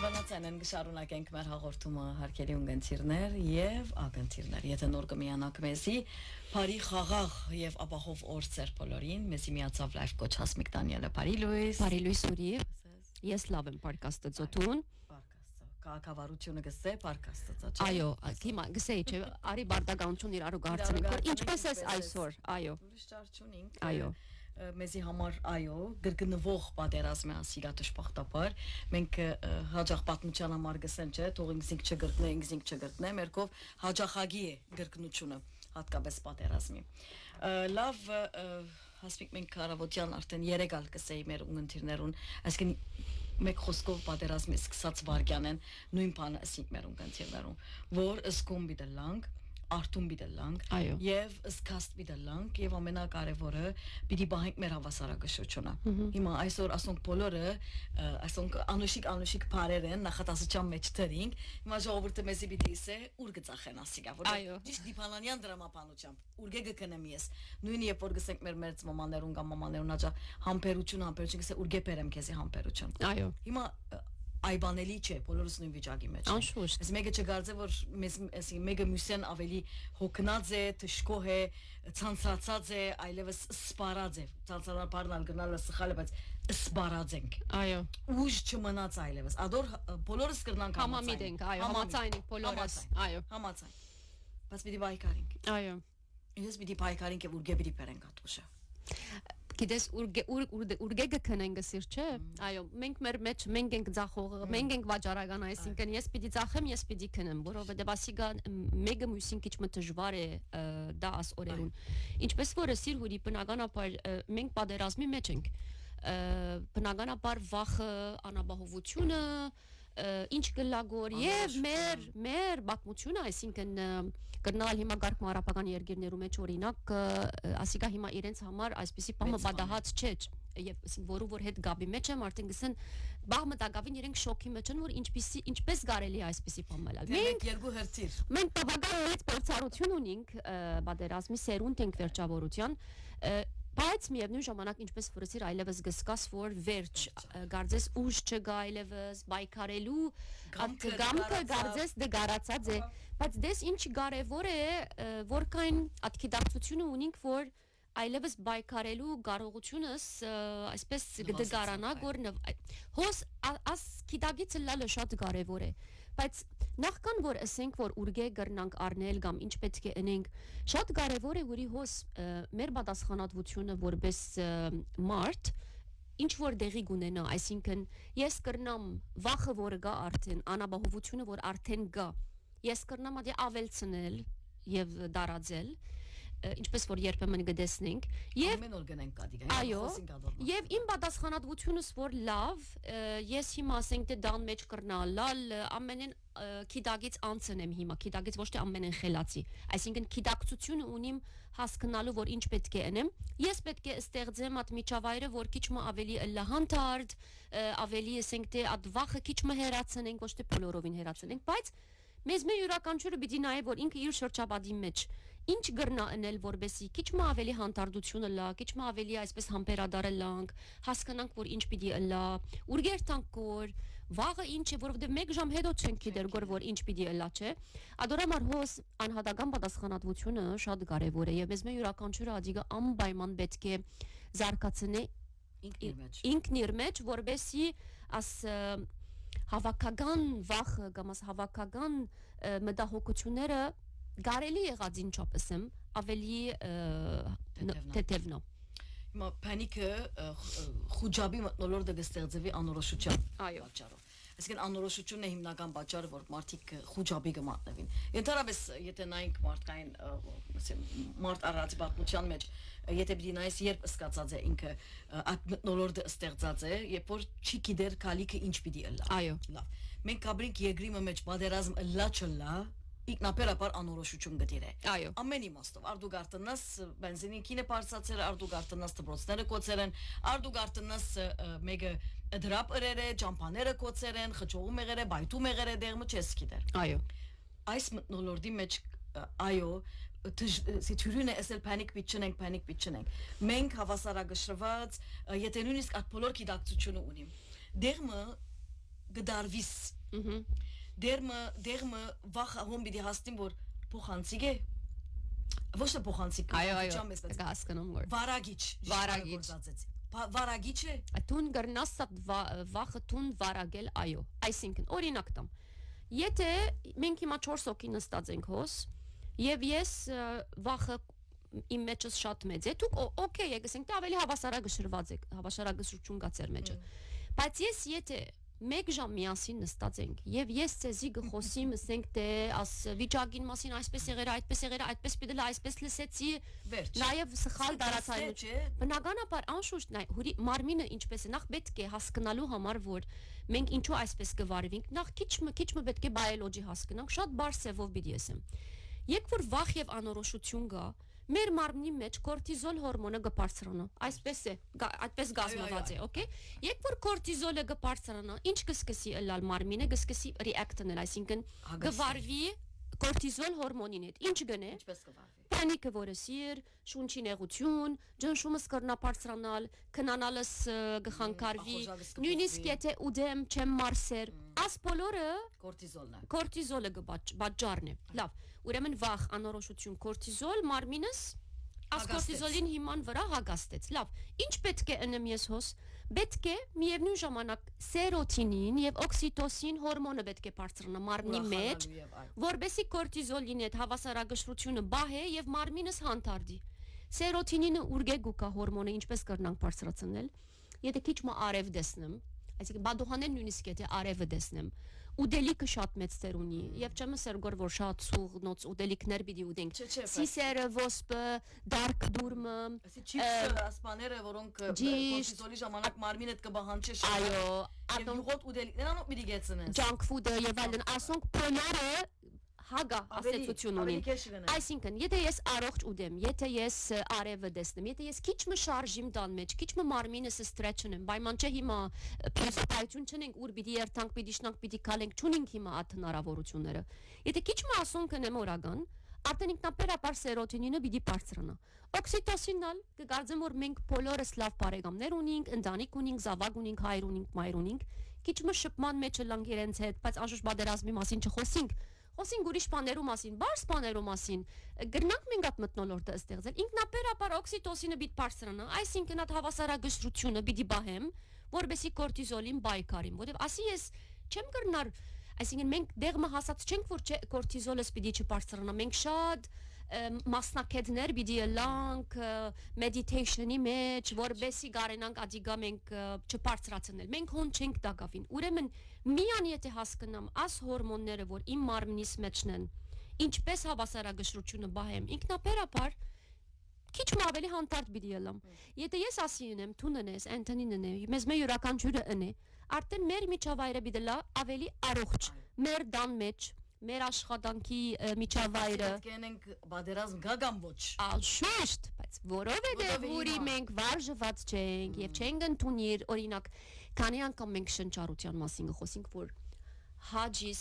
Բանացանեն գշարունակենք մեր հաղորդումը հարկելի ունգընթիրներ և ագընթիրներ, եթե նոր կմիանակ մեզի, բարի խաղաղ և ապահով օր ծեր բոլորին, մեզի միացավ լայվ կոչ Հասմիկ Դանիելը, բարի լույս Ուրի, ես լավ եմ պարկաստը ծոտուն Կաղավարությունը գսե պարկաստը Այո, հիմա գսեի չէ, արի բարտականություն իրարու գարցնենք, որ ինչպես ես այսօր, այո Ուրիշ ճարչունինք, այո մեզի համար այո, գրգնվող պատերազմի ասիրա տշպախտապար, մենք հաջախ պատմության համար գսեն չէ, թող ինքզինք չգրտնե, մերկով հաջախագի է գրգնությունը, հատկապես պատերազմի լավ Հասմիկ մենք կարավոտյան արդեն երեգալ կսեի մեր ունգընթիրներուն, այսքան մեկ խոսքով պատերազմի սկսած վարգյան են, նույն բանը ասինք մեր ունգընթիրներուն, որ ըսկում բիդելանք, արտում բիդելանք, և ըսկաստ բիդելանք, և ամենակարևորը պիտի բահենք մեր հավասարակշռությունը։ Հիմա այսօր ասոնք բոլորը, ասոնք անուշիկ բարեր են, նախատասության մեջ թրինք, հիմա ժողովուրդը մեզի պիտի իսե ուր գծախեն ասիգա, որ ճիշտ դիփանանյան դրամապանությամբ, ուր գգնեմ ես, նույն երբ որ գսենք մեր մեծ մամաներուն կամ մամաներուն աջա համբերություն գսե ուր գեպերեմ քեզի համբերություն։ Հիմա այբանելի չէ, բոլորս նույն վիճակի մեջ են։ Անշուշտ։ Ես մեկը չգարձե, որ մեկը մյուսեն ավելի հոգնած է, թշկող է, ցանցրացած է, այլևս սպարած է։ Ցանցարապարնալ գնալը սխալ է, բայց սպարած ենք։ Այո։ Ուժ չմնաց այլևս։ Ադոր բոլորս կրնանք համամիտ ենք, այո, համացայն բոլորս, այո։ Համացայն։ Բայց պիտի բայկարենք։ Այո։ Ես պիտի բայկարենք եւ ուրգե պիտի բերենք ատուշը։ Գիտես ուրգեգը քնեն գսիր չէ այո մենք մեր մեջ մենք ենք ցախողը մենք ենք վաճառական այսինքն ես պիտի ցախեմ ես պիտի քնեմ որովհետեւ ասիգա մեկը մյուսին քիչ մը դժվար է դա աս օրերուն ինչպես որ սիր հուրի բնականաբար մենք պատերազմի մեջ ենք բնականաբար վախը անապահովությունը ինչ գլագոր եւ մեր բակմությունը այսինքն գտնալ հիմա գարկում արաբական երկրներում մեջ օրինակ ասիկա հիմա իրենց համար այսպեսի բամը պատահած չէ եւ որը որ հետ գաբի մեջ եմ արդեն գսեն բաղ մտակավին իրենք շոկի մեջ են որ ինչպես կարելի է այսպեսի բամել մենք երկու հերթիր մենք բավական մեծ փորձառություն ունենք պատերազմի սերունդ ենք վերջավորության Բայց միևնույն ժամանակ ինչպես ֆորսիր այլևս գսկաս որ վերջ գարձես ուժ չգա այլևս բայկարելու գամքը գարձես դգարացած է բայց դες ինչ կարևոր է որքան ատքիդակցությունը ունենք որ այլևս բայկարելու կարողությունս այսպես դգարանա որ հոս աս քիդագիցը լալը շատ կարևոր է բայց նախքան որ ասենք որ ուրգե գրնանք առնել կամ ինչ պետք է անենք շատ կարևոր է որի հոս մեր պատասխանատվությունը որպես մարդ ինչ որ դեղի գունենա այսինքն ես կրնամ վախը որ գա արդեն անապահովությունը որ արդեն գա ես կրնամ ադի ավելցնել եւ դարաձել ինչպես որ երբեմն գտեսնենք եւ ամեն օր գնենք կադիգա այո եւ իմ պատասխանատվությունս որ լավ ես հիմա ասենք թե դան մեջ կրնալալ ամենեն քիդագից անցնեմ հիմա քիդագից ոչ թե ամենեն խելացի այսինքն քիդակցությունը ունիմ հասկանալու որ ինչ պետք է անեմ ես պետք է ստեղծեմ այդ միջավայրը որ քիչ մը ավելի լահանթարդ ավելի ասենք թե այդ վախը քիչ մը հերացնենք ոչ թե բոլորովին հերացնենք բայց Մեզ մեր յուրաքանչյուրը պիտի նայե որ ինքը իր շրջապատի մեջ ինչ գրնա անել որբեսի քիչ մը ավելի հանդարտությունը լա քիչ մը ավելի այսպես համբերադարը լանք հասկանանք որ ինչ պիտի լա ուրգերտանք որ վաղը ինչ է որովհետև 1 ժամ հետո չենք գիտեր որ ինչ պիտի լա չէ ադորամար հոս անհատական պատասխանատվությունը շատ կարևոր է եւ մեզ մեր յուրաքանչյուրը ադիգա անպայման պետք է զարգացնի ինքն իր մեջ որբեսի աս հավաքական վախը կամ հավաքական մտահոգությունները կարելի եղած ինչպես եմ ավելի թեթևնա Հիմա փանիկը խոջաբի մտնոլորտը գստեղծվի անորոշության պատճառով Այսինքն անորոշությունն է հիմնական պատճառը որ մարդիկ խոջաբի կմատնվին Ընդհանրապես եթե նայենք մարդկային մարդ առած պատմության մեջ եթե պիտի նայես երբ սկացած է ինքը այդ մտնոլորտը ստեղծած է երբ որ չի գիտեր քալիքը ինչ պիտի լա Այո լավ մենք կաբրինք եգրիմը մեջ պատերազմ լա չլա Ինքնաբերաբար անորոշություն գտիր է Այո ամեն իմաստով արդուգարտնաս բենզինի քինը բարձացել արդուգարտնաս դպրոցները կոծել են արդուգարտնաս մեկը դրապ ըրեր է ճամփաները կոծել են խճողում եղեր է բայթում եղեր է դեղը չես գիտեր Այո այս մտնոլորտի մեջ այո Սիթյուրին է ասել պանիկ պիչնենք մենք հավասարակշռված եթե նույնիսկ այդ բոլոր գիտակցությունը ունիմ դեղը գդարվիս դերմը վախ հոմ բիդի հաստին որ փոխանցիկ է ոչ թե փոխանցիկ այո հասկանում որ վարագիչ վարագիչ է Տուն գրնաս վախը տուն վարագել այո այսինքն օրինակ տամ եթե մենք հիմա 4 հոգի նստած ենք հոս եւ ես վախը իմ մեջս շատ մեծ է դուք օքեյ եք ասենք թե ավելի հավասարագշրված եք հավասարագշրություն կա ձեր մեջը բայց ես եթե մեկ ժամ միասին նստած ենք եւ ես ցեզի գխոսիմ ասենք թե աս վիճակին մասին այսպես եղել այդպես պիտի այսպես լսեցի նաեւ սխալ դարացայություն բնականաբար անշուշտ հուրի մարմինը ինչպես է նախ պետք է հասկանալու համար որ մենք ինչու այսպես կվարվենք նախ քիչ պետք է բայոլոգի հասկանանք շատ բարձ սևով պիտի ասեմ երբ որ վախ եւ անորոշություն գա մեր մարմնի մեջ կորտիզոլ հորմոնը կբարձրանա այսպես է այդպես գազմված է օքեյ երբ որ կորտիզոլը կբարձրանա ինչ կսկսի ըլալ մարմինը կսկսի ռեակտնել այսինքն կվարվի կորտիզոլ հորմոնին հետ ինչ գնե ինչպես կվարվի պանիկը որը սիր շունչի նեղություն ջնշումս կրնա բարձրանալ քնանալս գխանկարվի նույնիսկ եթե ուդեմ չեմ մարսեր աս բոլորը կորտիզոլը կբաճառն է լավ ուրեմն վախ անորոշություն կորտիզոլ մարմինս աս կորտիզոլին հիման վրա հագաստեց լավ ինչ պետք է ընեմ ես հոս պետք է միևնույն ժամանակ սերոտինին եւ օքսիտոսին հորմոնը պետք է բարձրանա մարմնի մեջ որբեսի կորտիզոլին հետ հավասարագշրությունը բահե եւ մարմինս հանդարտի սերոտինինը ուրգեգուկա հորմոնը ինչպես կրնանք բարձրացնել եթե քիչ մը արև դեսնեմ այսինքն բադոհանել նույնիսկ եթե արևը դեսնեմ ուդելիքը շատ մեծ տեր ունի եւ չեմ ասեր որ շատ սուղ նոց ուդելիքներ պիտի ուդենք սիսերը ոսպը դարք դուրմը չիպսը ասպաները որոնք կորտիզոլի ժամանակ մարմինդ կբահանչի այո յուղոտ ուդելիք նրանով պիտի գեցնես junk food-ը եւ այլն ասոնք բոլորը հագա ասեցություն ունին այսինքն եթե ես առողջ ուդեմ եթե ես արևը դեսնեմ եթե ես քիչ մը շարժիմ տան մեջ քիչ մը մարմինս ստրեչն եմ պայման չէ հիմա փիզիկայություն չունենք ուր պիտի երթանք պիտի շնանք պիտի քալենք չունենք հիմա այդ հնարավորությունները եթե քիչ մը ասոնք եմ օրական արդեն ինքնաբերաբար սերոտինինը պիտի բարձրանա օքսիտոսինն կգարձեմ որ մենք բոլորս լավ բարեկամներ ունենք ընտանիք ունենք զավակ ունենք հայր ունենք մայր ունենք քիչ մը շփման մեջ լանք իրենց հետ բայց անշուշտ բادرազմի մասին չխոսենք Խոսենք ուրիշ բաներու մասին, բարձ բաներու մասին, գրնանք մենք այդ մթնոլորտը ստեղծել, ինքնաբերաբար օքսիտոսինը պիտի բարձրանա, այսինքն այդ հավասարագշրությունը պիտի բահեմ, որբեսի կորտիզոլին բայկարիմ, որտեվ ասի ես չեմ կրնար, այսինքն մենք դեղը հասած չենք, որ կորտիզոլը պիտի չբարձրանա, մենք շատ մասնակետներ պիտի լանք մեդիտեյշնի մեջ, որբեսի գարենանք ադիգա մենք չբարձրացնել, մենք հոն չենք դակավին, ուրեմն միան եթե հասկանամ աս հորմոնները, որ իմ մարմնիս մեջն են, ինչպես հավասարագշրությունը բահեմ, ինքնաբերաբար քիչ ավելի հանդարտ պիտի ելամ։ Եթե ես ասի ունեմ, թունն ես, Անտոնին ունե, մեզ մեր յուրաքանչյուրը ունի, արդեն մեր միջավայրը պիտի լա ավելի առողջ, մեր դան մեջ մեր աշխատանքի միջավայրը կենենք բادرազմ գագամ ոչ աշուշտ բայց որովհետև ուրի մենք վարժված չենք եւ չենք ընդունիր օրինակ քանի անգամ մենք շնչառության մասին խոսենք որ հաջիս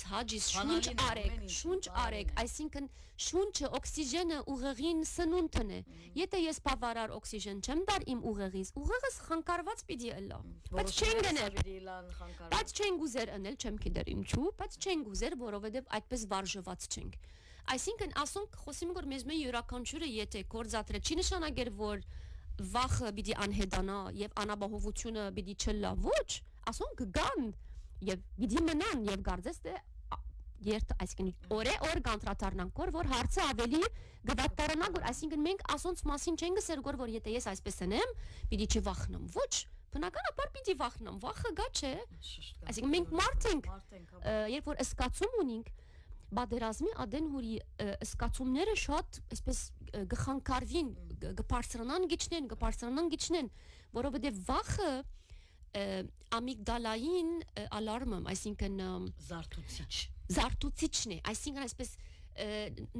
շունչ արեք այսինքն շունչը օքսիգենը ուղեղին սնունդն է եթե ես բավարար օքսիգեն չեմ դար իմ ուղեղից ուղեղս խանգարված պիտի ըլլա բայց չեն գներ բայց չեն գուզեր անել չեմ գիտեր ինչու բայց չեն գուզեր որովհետև այդպես վարժված չենք այսինքն ասոնք խոսում որ մեզ մեր յուրաքանչյուրը եթե կորզատրե չի նշանակեր որ վախը պիտի անհետանա եւ անապահովությունը պիտի չլա ոչ ասոնք գան Եվ պիտի մնան եւ գարձես թե երթ այսինքն օր կանտրատարնանք որ հարցը ավելի գվատարանա որ այսինքն մենք ասոնց մասին չենք գսեր որ եթե ես այսպես անեմ պիտի չվախնամ ոչ բնականաբար պիտի վախնամ վախը գա չէ այսինքն մենք մարդ ենք երբ որ ըսկացում ունենք բادرազմի ադեն հուրի ըսկացումները շատ այսպես գխանկարվին գբարձրանան գիչնեն որովհետեւ վախը ամիգդալային ալարմը, այսինքն զարթուցիչն է, այսինքն այսպես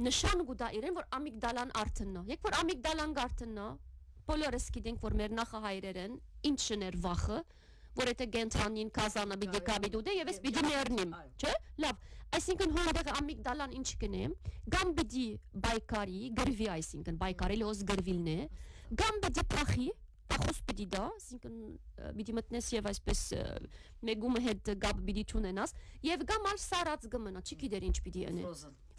նշան գուտա իրեն, որ ամիգդալան արթննա, երբ որ ամիգդալան գարթննա, բոլորս գիտենք, որ մեր նախահայրերն ինչն էր վախը, որ եթե գենթանին կազանը պիտի կաբի դուդե եւ ես պիտի մեռնեմ, չէ՞, լավ, այսինքն հոդեղը ամիգդալան ինչ կնեմ, գամ պիտի բայկարի, գրվի այսինքն բայկարի լոզ գրվիլն է, գամ պիտի փախի փախուս պիտի դա, այսինքն պիտի մտնես եւ այսպես մեգումը հետ գապ պիտի ունենաս եւ գամ ալ սարած գմնա, չի գիտեր ինչ պիտի անի։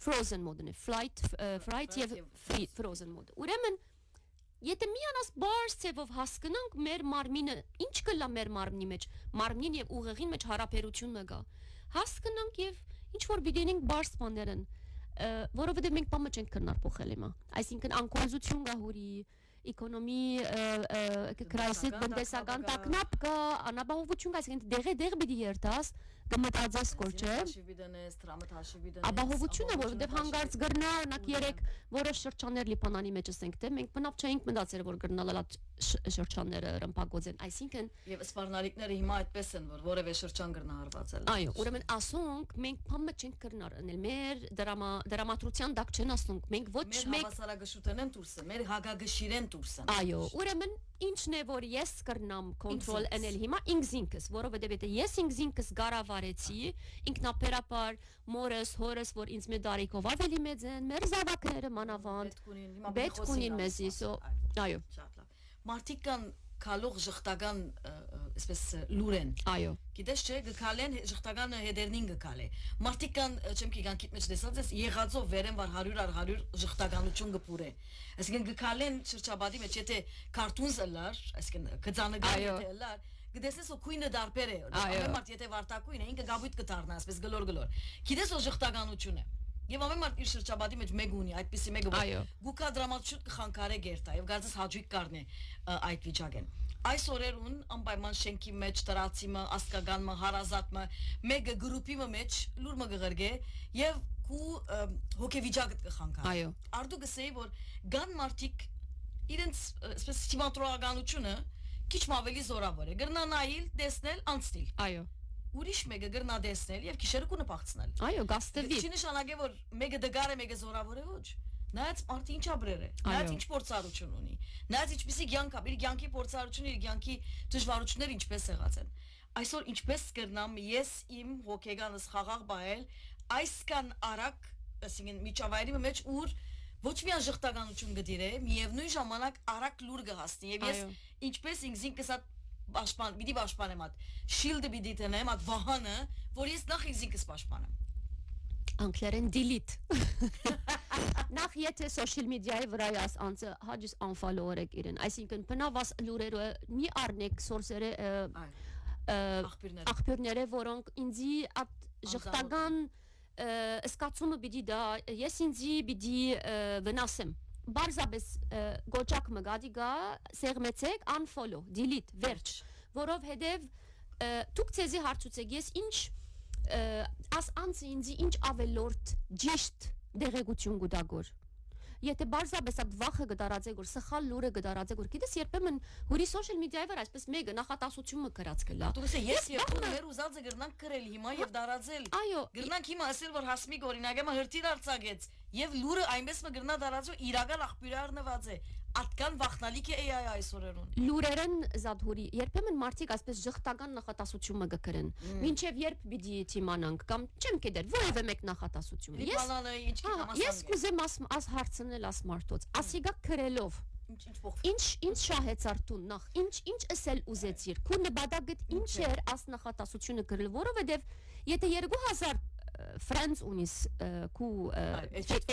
Frozen mode-ն է, fright եւ frozen mode։ Ուրեմն եթե միանաս բարձ ցևով հասկանանք մեր մարմինը ինչ կլա մեր մարմնի մեջ, մարմնին եւ ուղեղին մեջ հարաբերությունը կա։ Հասկանանք եւ ինչ որ բիդենինք բարձ բաներն, որովհետեւ մենք բամը չենք կրնար փոխել հիմա։ Այսինքն անկոնզություն կա հուրի, էկոնոմի crisis բնտեսական տակնապ կա, անապահովություն կա, այսինքն դեղ պիտի երթաս գմտածես կորչե ապահովությունը որովհետև հանգարց գրնա օրինակ երեք որոշ շրջաններ լիբանանի մեջ ասենք թե մենք բնավ չէինք մտածել որ գրնալ լա շրջանները ռմբագոձեն այսինքն եւ սպառնալիքները հիմա այդպես են որ որևէ շրջան գրնահարված է այո ուրեմն ասոնք մենք բամը չենք գրնար անել մեր դրամատրության դակ չեն ասոնք մենք ոչ մեկ հավասարագշուտեն են դուրսը մեր հագագշիրեն դուրսը այո ուրեմն ինչն է որ ես կրնամ կոնտրոլ անել հիմա ինքզինքս որովհետև եթե ես ինքզինքս գարավարեցի ինքնաբերաբար մորս հորս որ ինձ մեր դարիքով ավելի մեծ են մեր զավակները մանավանդ պետք ունին մեզի այո մարդիկ կան քալող ժխտական այսպես լուրեն այո գիտես չէ գքալեն ժխտական հետերնին գքալե մարդիկ կան չեմ գիտան քիտ մեջ տեսած ես եղածով վերեն վար 100 ժխտականություն գփուրե այսինքն գքալեն շրջաբադի մեջ եթե քարտուն զլար այսինքն գծանագար եթե լար գտեսես ու քույնը դարբեր է ամեն մարդ եթե վարտակույն է ինքը գաբույտ կդառնա այսպես գլոր գիտես ու ժխտականություն է Եվ ամեն մարդ իր շրջաբադի մեջ մեկ ունի, այդպիսի մեկը գուկա դրամատուրգ կխանկարե գերտա եւ գարձես հաջիկ կառնե այդ վիճակեն։ Այս օրերուն անպայման շենքի մեջ տրացիմը, ասկագանմը, հարազատմը, մեկը գրուպի մեջ լուրը գղրգե եւ քու հոգեվիճակը կխանկարե։ Այո։ Արդու գսեի որ գան մարդիկ իրենց այսպես սիմատրոականությունը քիչ ավելի զորավոր է։ Գրնանայիլ, տեսնել, անցնել։ Այո։ Ուրիշ մեկը գրնա դեսնել եւ քիշերը կունը փախցնել։ Այո, գաստվի։ Չի նշանակե որ մեկը դգար է, մեկը զորավոր է ոչ։ Նայած մարդը ինչ աբրեր է։ Նայած ինչ փորձառություն ունի։ Նայած ինչպեսի կյանք է, իր կյանքի փորձառությունը, իր կյանքի դժվարությունները ինչպես եղած են։ Այսօր ինչպես կրնամ ես իմ հոգեգանս խաղաղ բայել այսքան արագ, ասինքն միջավայրի մեջ ուր ոչ միայն ժխտականություն գդիրե, միևնույն ժամանակ արագ լուր կհասնի եւ ես ինչպես ինքս Բաշպան, բիդի բաշպանեմ ատ, շիլդը բիդի տնեմ ատ վահանը, որ ես նախ ինքս պաշպանեմ։ Անգլերեն delete։ Նախ եթե social media-ի վրա ես անձը հաջիս unfollow օրեք իրեն, այսինքն բնավաս լուրերը մի առնեք սորսերը աղբյուրները, որոնք ինձի at ժխտական սկացումը բիդի դա, ես ինձի բիդի վնասեմ։ Բարձաբես գոճակ մգադի գա սեղմեցեք unfollow delete վերջ որով հետև դուք ցեզի հարցուցեք ես ինչ աս անցի ինձի ինչ ավելորդ ճիշտ դեղեցություն գուտագոր Եթե բարձաբես այդ վախը գդարածեք որ սխալ լուրը գդարածեք որ գիտես երբեմն հուրի social media-ի վրա այսպես մեկը նախատասությունը կրած կլա Դուք ես երբ մեր ուզածը գրնանք գրել հիմա եւ դարածել Այո գրնանք հիմա ասել որ հասմիկ օրինակեմը հրթիր արցագեց եւ լուրը այնպես մը գրնա դարածու իրական աղբյուրը առնված է Ատկան վախնալիք է AI այսօրերուն Լուրերն զադհուրի երբեմն մարդիկ այսպես ժխտական նախատասություն մգկրեն Մինչև երբ պիտի թիմանանք կամ չեմ կեդեր որևէ մեկ նախատասություն Ես կուզեմ աս հարցնել աս մարդոց ասիգա քրելով Ինչ շահեցարտուն նախ ինչ ասել ուզեցիր քու նպատակդ ինչ էր աս նախատասությունը գրել որովհետև եթե 2000 friends ունիս քու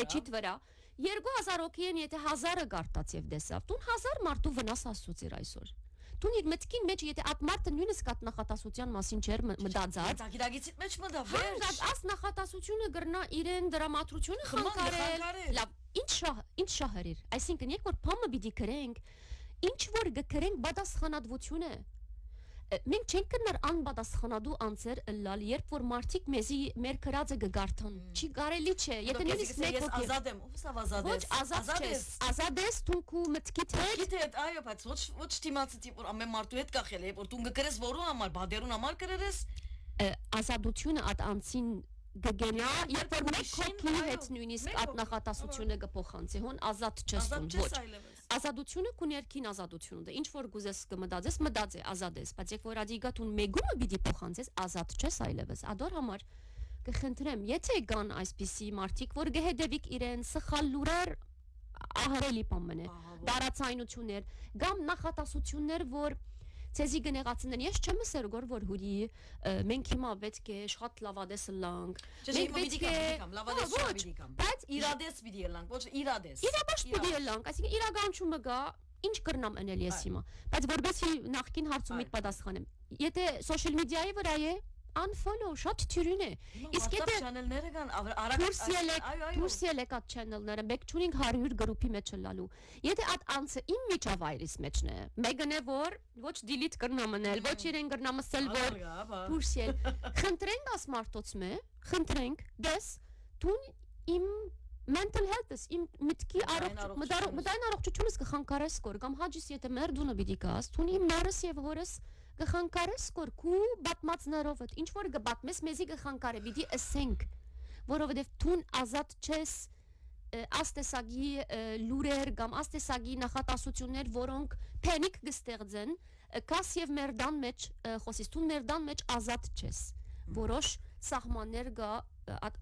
էջիտ վրա 2000 օքին եթե 1000-ը գարտած եւ դեսավ տուն 1000 մարդու վնաս ասուցիր այսօր Տուն իր մտքին մեջ եթե այդ մարդը նույնիսկ այդ նախատասության մասին չէր մտածած Գիտագիտից մեջ մտա վերջ Աս նախատասությունը գրնա իրեն դրամատրությունը խանգարել լավ ինչ շահերիր այսինքն երբ որ փամը պիտի գրենք ինչ որ գկրենք բադասխանատվություն է Մենք չենք կնար անբադասխանադու անձեր լալ, երբ որ մարդիկ մեզի մեր կրածը գգարտան, չի կարելի չէ, եթե նույնիսկ մեկ ես ազատ եմ, ով սավ ազատ ես, ազատ ես, թունքու մտքիդ հետ, այո, բայց ոչ թիմացի տիպ, որ ամեն մարդու հետ կախել է, որ տուն գկրես որու համար, բադերուն համար կրերես, ազատությունը at անցին գգենա, երբ որ մեկ հոգի հետ նույնիսկ at նախատասությունը գփոխանցի, հոն ազատ չես տուն, ոչ Ազատությունը կու ներքին ազատությունն է ինչ որ գուզես կմտածես մտածե ազատ ես բայց երբ որ ադիգա տուն մեգումը պիտի փոխանցես ազատ չես այլևս ադոր համար կխնդրեմ եթե կան այսպիսի մարդիկ որ գհեդեվիկ իրեն սխալ լուրեր ահրելի բան է դարացայնություններ կամ նախատասություններ որ ցեզի գնեղացնեն ես չեմ ասեր որ հուրի մենք հիմա պետք է շատ լավադես լանք մենք պետք է լավադես չավիդիկամ բայց իրադես պիտի լանք ոչ իրադես պիտի լանք այսինքն իրականությունը գա ինչ կրնամ անել ես հիմա բայց որովհետեւ նախքին հարցումից պատասխանեմ եթե սոցիալ մեդիայի վրա է unfollow շատ թյուրին է իսկ եթե channel-ները կան դուրս ելեք այդ channel-ները մեկ չունենք 100 գրուպի մեջ լալու եթե այդ անձը իմ միջավայրից մեջն է մեկն է որ ոչ delete կրնամ անել ոչ իրեն կրնամ ասել որ դուրս ել խնդրենք ասմարտոց մե խնդրենք դες տուն իմ mental health-ս իմ մտքի մտային առողջությունս կխանգարես կոր կամ հաջիս եթե մեր դունը պիտի գաս տուն իմ մերս եւ հորս գխանկարես կորքու բատմածներով ինչ որ գբատմես մեզի գխանկարե պիտի ասենք որովհետեւ տուն ազատ չես աստեսագի լուրեր կամ աստեսագի նախատասություններ որոնք փենիկ կստեղծեն կաս եւ մերդան մեջ խոսիս տուն մերդան մեջ ազատ չես որոշ սահմաններ գա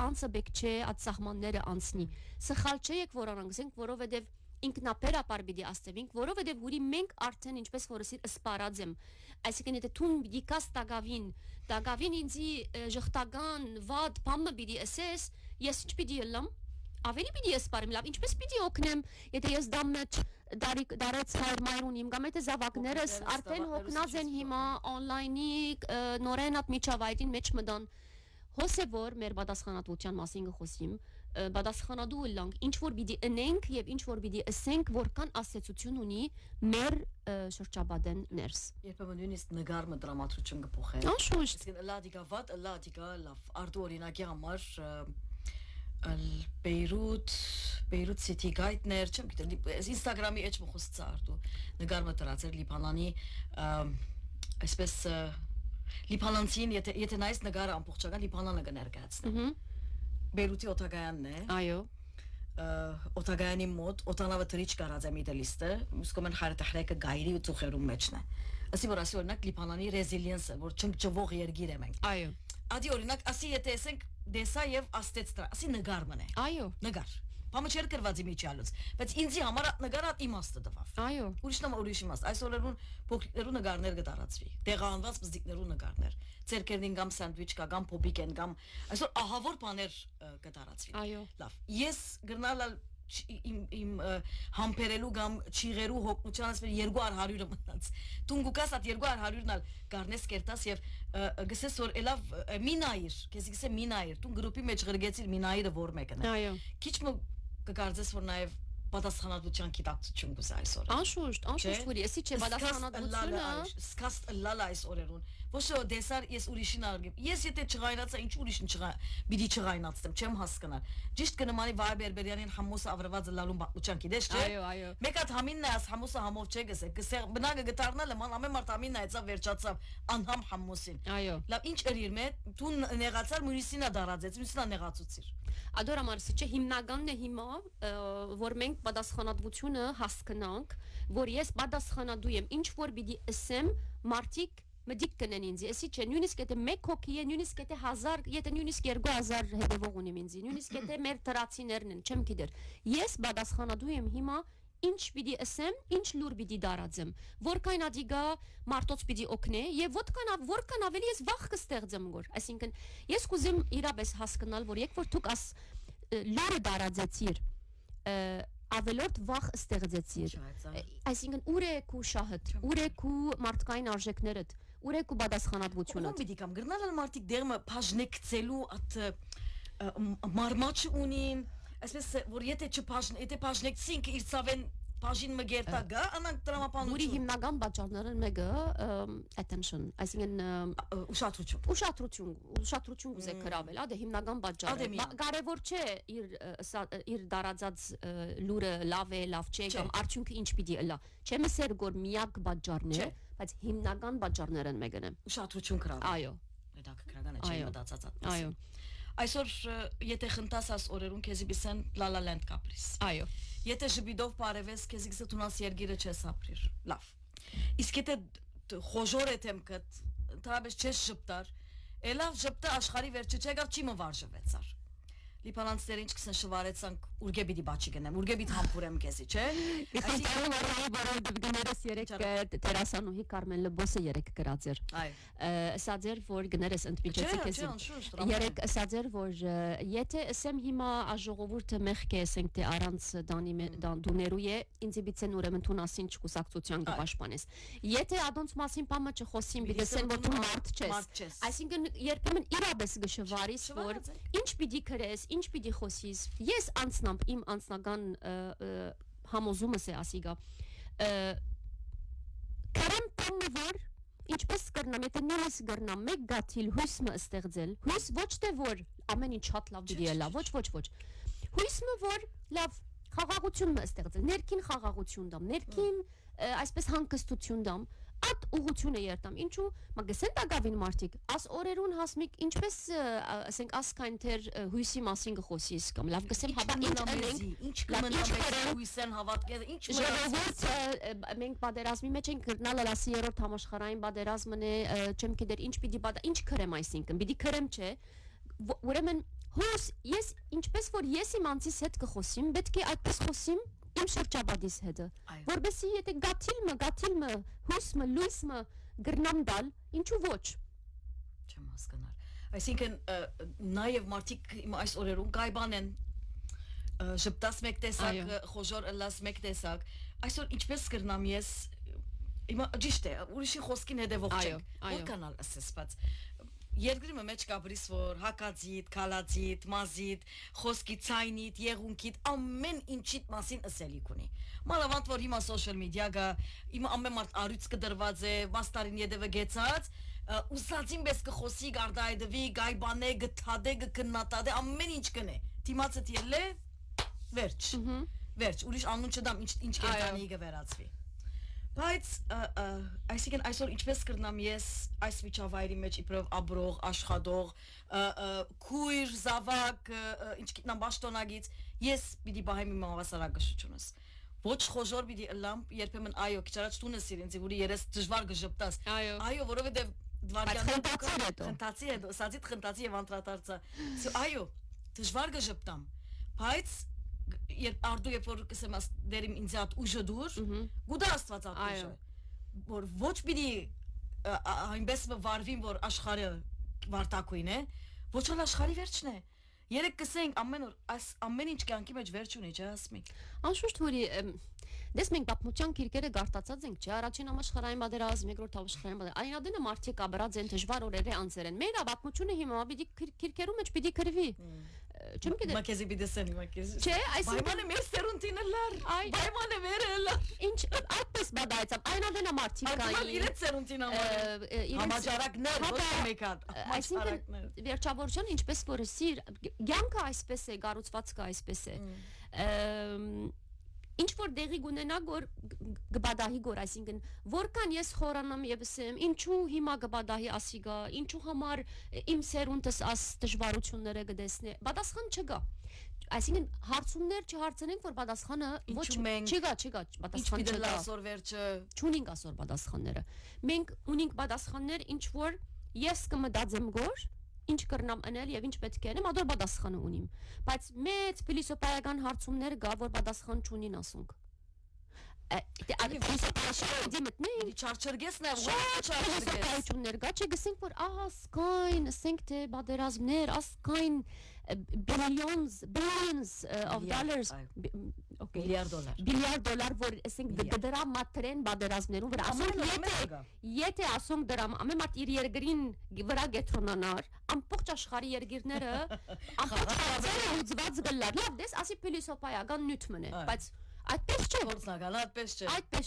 անցը բեք չէ այդ սահմանները անցնի սխալ չէ եք որ անանցենք որովհետեւ ինքնապերապար պիտի աստևինք որովհետեւ ուրի մենք արդեն ինչպես որսի սպարած եմ այսինքն եթե տուն պիտի կաս տագավին ինձի ժխտական վատ բամը պիտի ասես ես ինչ պիտի լամ ավելի պիտի սպարեմ լավ ինչպես պիտի օգնեմ եթե ես դամ մեջ դարեց հայր ունիմ կամ եթե զավակներս արդեն հոգնած են հիմա on-line-ի նորեն at միջավայրին մեջ մտան հոսե որ մեր պատասխանատվության մասին խոսիմ պատասխանատու լանք ինչ որ պիտի ընենք եւ ինչ որ պիտի ասենք որքան ասեցություն ունի մեր շրջաբադեն ներս երբեմն նույնիսկ նկարը դրամատրություն կփոխի անշուշտ լադիկա վատ լադիկա լավ արդու օրինակի համար Beirut City Guide-ներ չեմ գիտեմ Instagram-ի էջ մխոսց արդու նկարը դրացեր Լիբանանի այսպես Լիբանանցին եթե նայես նկարը ամբողջական Լիբանանը կներկայացնի Բեյրութի օտագայանն է այո օտագայանի մոտ օտանավը թրիչ կարած է միդելիստը իսկոմեն հարթահրեկը գայրի ու ծուխերում մեջն է ասի որ ասի օրինակ Լիբանանի ռեզիլիենսը որ չճվող երգիր է մենք այո ադի օրինակ ասի եթե ասենք դեսա եւ աստեցտրա ասի նկար մնե այո նկար Պամը չեր կրված իմիջալուց, բայց ինձի համար նկարը իմաստը տվավ։ Այո։ Ուրիշ իմաստ, այսօրերուն փոքրերու նկարներ կդարածվի։ Տեղանված բզիկներու նկարներ, ցերկերին կամ սանդվիչ կա կամ փոփիկ են կամ այսօր ահավոր բաներ կդարածվի։ Այո։ Լավ։ Ես գրնալ իմ համբերելու կամ չիղերու հոգնությանս 200-ը մտնած։ Տունգուկաս at 200-ն ալ գարնես կերտաս եւ գսես որ elավ մինայր, քեզ գսե մինայր, տուն գրուպի մեջ գրգեցիր մինայրը որ մեկն է։ Այո։ Քիչ մը կգարձես որ նաեւ պատասխանատվության գիտակցություն կուզի այսօր։ Անշուշտ, որ եսի չէ պատասխանատվությունը սկաստ լալա այս օրերուն։ Ոչ որ դեսար ես ուրիշին արգեմ։ Ես եթե չղայնացա ինչ ուրիշին պիտի չղայնացնեմ, չեմ հասկանալ։ Ճիշտ կնմանի վայ Բերբերյանին համոսը ավրված լալուն բաղության գիտես չէ։ Այո։ Մեկ հատ համինն է աս համոսը համով չէ գսե։ Գսե բնակը գտարնալը ման ամեն մարդ համինն այցավ վերջացավ անհամ համոսին։ Այո։ Լավ ինչ երիր մե դու նեղացար մյուսինա դարածեց, մյուսինա նեղացուցիր։ Ադորամարսը չէ հիմնականն է հիմա որ մենք պատասխանատվությունը հասկանանք որ ես պատասխանատու եմ ինչ որ պիտի ասեմ մարդիկ մտիկ կնեն ինձ էսի չէ նույնիսկ եթե 1 հոգի է նույնիսկ եթե 1000 եթե նույնիսկ 2000 հետևող ունիմ ինձ նույնիսկ եթե մեր դրացիներն են չեմ գիտեր ես պատասխանատու եմ հիմա ինչ պիտի ասեմ ինչ լուր պիտի դարածեմ որքան ադիգա մարդոց պիտի օգնե եւ որքան ավելի ես վախ կստեղծեմ գոր այսինքն ես կուզեմ իրապես հասկանալ որ եք որ դուք աս լուրը դարածեցիր ավելորդ վախ ստեղծեցիր այսինքն ուր է քու շահդ ուր է քու մարդկային արժեքներդ ուր է քու պատասխանատվությունը ո՞ւմ պիտի կամ գրնալ մարդիկ դերմը բաժնեկցելու at մարմաչ ունին այսպես որ եթե բաժնեկցինք իր ցավեն բաժին մգերտա գա անանք դրամապանություն որի հիմնական պատճառները մեկը attention այսինքն ուշադրություն կուզե գրավել ադե հիմնական պատճառը կարևոր չէ իր դարածած լուրը լավ է լավ չէ կամ արդյունքը ինչ պիտի լա չեմ ասեր որ միակ պատճառն է բայց հիմնական պատճառներն են մեկն է ուշադրություն գրավել այո հետաքրքրական է չէ մտածած այո այսօր եթե խնդաս աս օրերուն քեզի բիսեն լալա լենդ կապրիս այո եթե ժբիդով բարևես քեզի գսե տունաս երգիրը չես ապրիր լավ իսկ եթե խոժոր եմ կդ ընդհանրապես չես ժպտար Էլավ ժպտա աշխարի վերջը չեկավ չի մվարժվեցար լիփանանցները ինչ կսեն շվարեցանք ուրգեբիդի բաչի գնեմ ուրգեբիդ համբուրեմ քեզի չէ այսինքն որ գներես երեք տերասանուհի Կարմեն Լբոսը երեք գրած էր ասած էր որ գներես ընդմիջեցի քեզ երեք ասած էր որ եթե ասեմ հիմա ժողովուրդը մեղք է ասենք թե առանց դուներու է ինձ բիցեն ուրեմն տուն ասին չկուսակցության գպաշտպանես եթե ադոնց մասին բամը չխոսին բիցեն որ դու մարդ չես այսինքն երբեմն իրապես գշվարիս որ ինչ պիտի քրես ինչ պիտի խոսիս ես անցնամ իմ անձնական համոզումս է ասիգա կարամ տանը որ ինչպես կրնամ եթե նույնս կրնամ մեկ գաթիլ հույսմը ստեղծել հույս ոչ թե որ ամեն ինչ շատ լավ դի էլա ոչ հույսմը որ լավ խաղաղություն մը ստեղծել ներքին խաղաղություն դամ ներքին այսպես հանգստություն դամ At ուղղությունը երտամ ինչու մագեսեն դակավին մարտիկ աս օրերուն հասմիկ ինչպես ասենք ասքայն թեր հույսի մասին գխոսիս կամ լավ գսեմ հաբա ինչ կմնամ հույսեն հավատքել ինչ ժողովուրդ մենք բادرազմի մեջ ենք գրնալ լասի երրորդ համաշխարհային բادرազմն է չեմ կդեր ինչ պիտի ինչ քրեմ այսինքն պիտի քրեմ չէ ուրեմն հույս ես ինչպես որ ես իմ անձիս հետ գխոսիմ պետք է այդպես խոսիմ Իմ շրջապատիս հետը, որբեսի եթե գաթիլմը, հույսմը, լույսմը գրնամ դալ, ինչու ոչ։ Չեմ հասկանալ։ Այսինքն նաև մարդիկ այս օրերում կայբան են ժպտաս մեկ տեսակ, խոժոր ըլլաս մեկ տեսակ, այսօր ինչպես կրնամ ես, հիմա ճիշտ է, ուրիշի խոսքին հետևող չենք, որ կանալ ասեսպած, Երկրի մեջ կապրիս որ հակածիտ, քալածիտ, մազիտ, խոսքի ցայնիտ, եղունքիտ ամեն ինչիդ մասին ասելիք ունի։ Մանավանդ որ հիմա social media-գա, հիմա ամեն մարդ արույց կդրված է, մաստարին յետևը գեցած, ուսածին պես կխոսի, գարդայդվի, գայբանե, գթադե, գքննատադե, ամեն ինչ կնե։ Դիմացը դիելե, վերջ։ Վերջ, ուրիշ անուն չդամ, ինչ կենտանի կվերածվի։ Բայց այսինքն այսօր ինչպես կրնամ ես այս միջավայրի մեջ իբրև աբրող, աշխատող, քույր, զավակ, ինչ գիտնամ բաշտոնագից, ես պիտի բահեմ իմ հավասարակշռությունս։ Ոչ խոժոր պիտի ըլլամ, երբեմն այո, քիչ առաջ տունս իրենց որի երես դժվար գժպտաս։ Այո, որովհետև դվարյանները խնդացի է, սածիտ խնդացի եւ անդրադարձա։ Այո, դժվար գժպտամ։ Բայց երբ արդու երբ որ կսեմ դերիմ ինձ հատ ուժը դուր գուտա աստված ապուժը որ ոչ պիտի այնպես վարվին որ աշխարհը վարտակույն է ոչ էլ աշխարհի վերջն է երեք կսենք ամեն օր ամեն ինչ կյանքի մեջ վերջ ունի չէ ասմիկ անշուշտ որի դες մենք պատմության քիրքերը գարտացած ենք չէ առաջին համաշխարհային պատերազմ երկրորդ համաշխարհային պատերազմ այնադենը մարդիկ աբրած են դժվար օրերը անցեր են մեր պատմությունը հիմա պիտի քիրքերու մեջ պիտի քրվի չեմ գիտեմ մակեզի բիդեսեն մակեզի չէ այսինքն բայմանը մեր սերունդին լար բայմանը վերը լար ինչ այդպես բադայցավ այնադենը մարդիկ կային իրենց սերունդին համաճարակներ ոչ մեկատ այսինքն վերջավորության ինչպես որ սիր կյանքը այսպես է գառուցվածքը այսպես է ինչ որ դեղի գունենա գոր գբադահի գոր այսինքն որքան ես խորանամ եւ ասեմ ինչու հիմա գբադահի ասիգա ինչու համար իմ սերունդս աս դժվարությունները գտեսնի պատասխան չկա այսինքն հարցումներ չհարցնենք որ պատասխանը ոչ չկա պատասխան չկա ասոր վերջը չունենք ասոր պատասխանները մենք ունենք պատասխաններ ինչ որ ես կմտածեմ գոր ինչ կրնամ անել եւ ինչ պետք է անեմ ադոր պատասխանը ունիմ բայց մեծ փիլիսոփայական հարցումներ կա որ պատասխան չունին ասոնք չարչրգեսն է չարչրգեսներ կա չգսենք որ ասկայն ասենք թե պատերազմներ ասկայն billions of dollars միլիարդ դոլար որ ասենք դրա մատրեն պատերազմներում վրա ասենք եթե ասոնք դրա ամեն մարդ իր երկրին վրա գետրոնանար ամբողջ աշխարհի երկիրները ախաչացել ուզված գլար լավ դες ասի փիլիսոփայական նյութ մն է բայց այդպես չէ գործնական այդպես